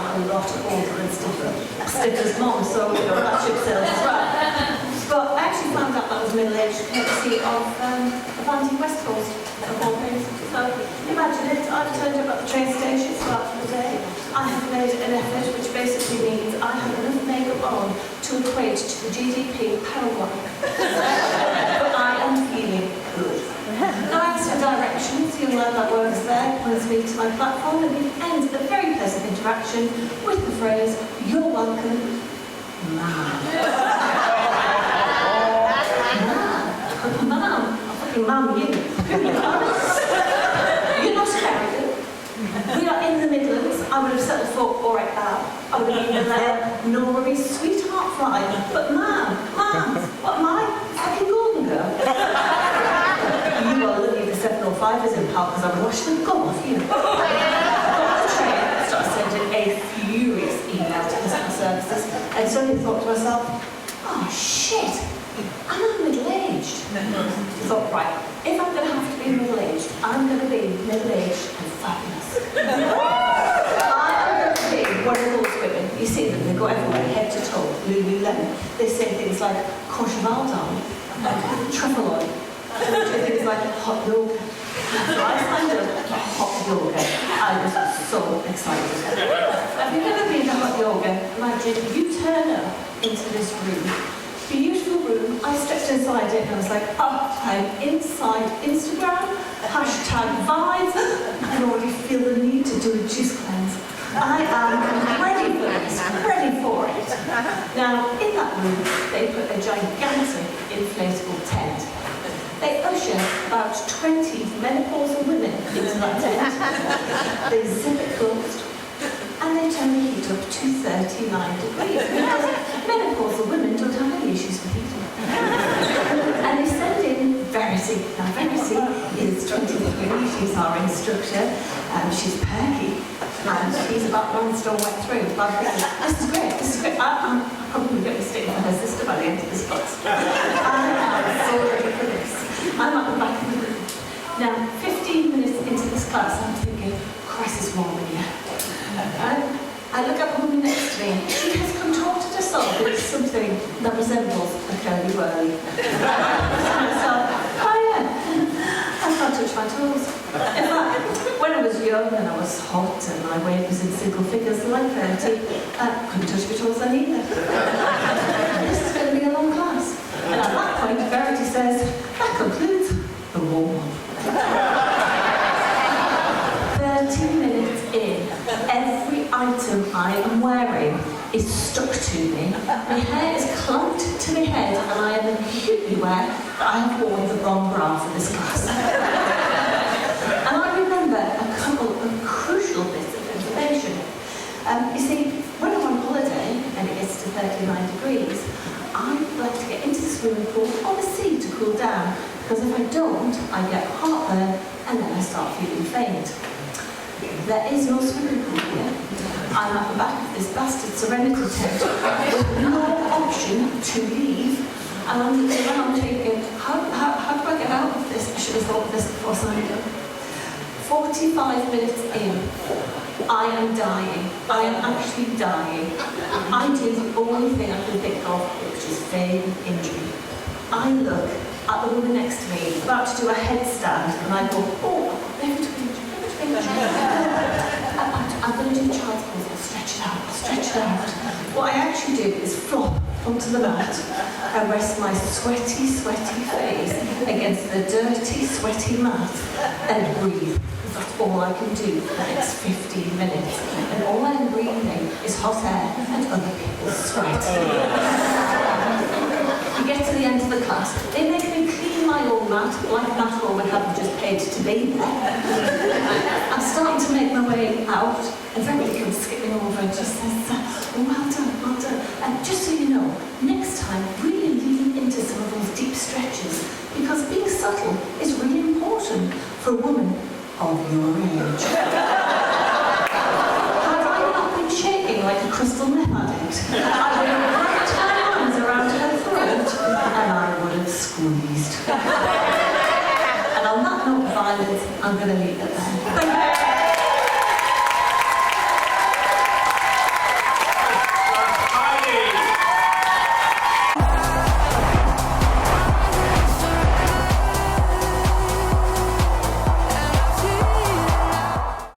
am a lot older and stiffer as mom, so that ship sails as well. But I actually found out that I was middle-aged courtesy of Andy West Coast of all things. So imagine it, I've turned up at the train station throughout the day. I have made an effort, which basically means I have enough makeup on to equate to the GDP of Paraguay. But I am feeling good. Now I asked for directions, the young lad that works there points me to my platform, and it ends a very pleasant interaction with the phrase, "You're welcome, ma'am." Ma'am, I'm fucking ma'am you. You're not American. We are in the Midlands. I would have settled for, all right, I would have been there, no worries, sweetheart fly. But ma'am, what am I? Fucking Golden Girl? You are lucky the 705 is in pal, because I would wash the gum off you. Got on the train, I started sending a furious email to customer services, and suddenly thought to myself, oh shit, I'm not middle-aged. I thought, right, if I'm going to have to be middle-aged, I'm going to be middle-aged and fabulous. I'm going to be one of those women, you see them, they go everywhere, head to toe, Lululemon. They say things like courchevel down, truffle oil, and they do things like hot yoga. So I signed up for hot yoga. I was so excited. Have you never been to hot yoga? Imagine you turn up into this room. Beautiful room. I stepped inside it and I was like, oh, I'm inside Instagram, #vibes. I already feel the need to do a juice cleanse. I am ready for this, ready for it. Now, in that room, they put a gigantic inflatable tent. They usher about 20 menopausal women into that tent. They zip it closed. And they turn the heat up to 39 degrees because menopausal women don't have any issues with heating. And they send in Verity. Now Verity is 23, she's our instructor, she's perky, and she's about 1 stone wet through. But this is great. I'm probably going to be staying with her sister by the end of this class. I am so ready for this. I'm at the back of the room. Now, 15 minutes into this class, I'm thinking, Christ is wrong with you. I look at the woman next to me. She has contorted herself with something that resembles a curly whirly. So, oh yeah, I can't touch my toes. In fact, when I was young and I was hot and my weight was in single figures like 30, I couldn't touch my toes then either. This is going to be a long class. And at that point, Verity says, that concludes the warm-up. 30 minutes in, every item I am wearing is stuck to me. My hair is clumped to my head and I am acutely aware that I have worn the wrong bra for this class. And I remember a couple of crucial bits of information. You see, when I'm on holiday and it gets to 39 degrees, I like to get into the swimming pool or the sea to cool down, because if I don't, I get heartburn and then I start feeling faint. There is no swimming pool here. I'm at the back of this bastard Serenity tent with no option to leave. And I'm looking around thinking, how do I get out of this? I should have thought of this before signing up. 45 minutes in, I am dying. I am actually dying. I do the only thing I can think of, which is feign injury. I look at the woman next to me, about to do a headstand, and I go, oh, I'm going to do child's pose. I'll stretch it out. What I actually do is flop onto the mat and rest my sweaty face against the dirty, sweaty mat and breathe. That's all I can do for the next 15 minutes. And all I'm breathing is hot air and other people's sweat. We get to the end of the class. They make me clean my own mat, like that woman hadn't just paid to be there. I'm starting to make my way out, and everybody comes skipping over and just says, oh, well done. And just so you know, next time, really lean into some of those deep stretches, because being subtle is really important for a woman of your age. Had I not been shaking like a crystal meth addict, I would have wrapped my arms around her throat and I would have squeezed. And on that note of violence, I'm going to leave it there. Thank you.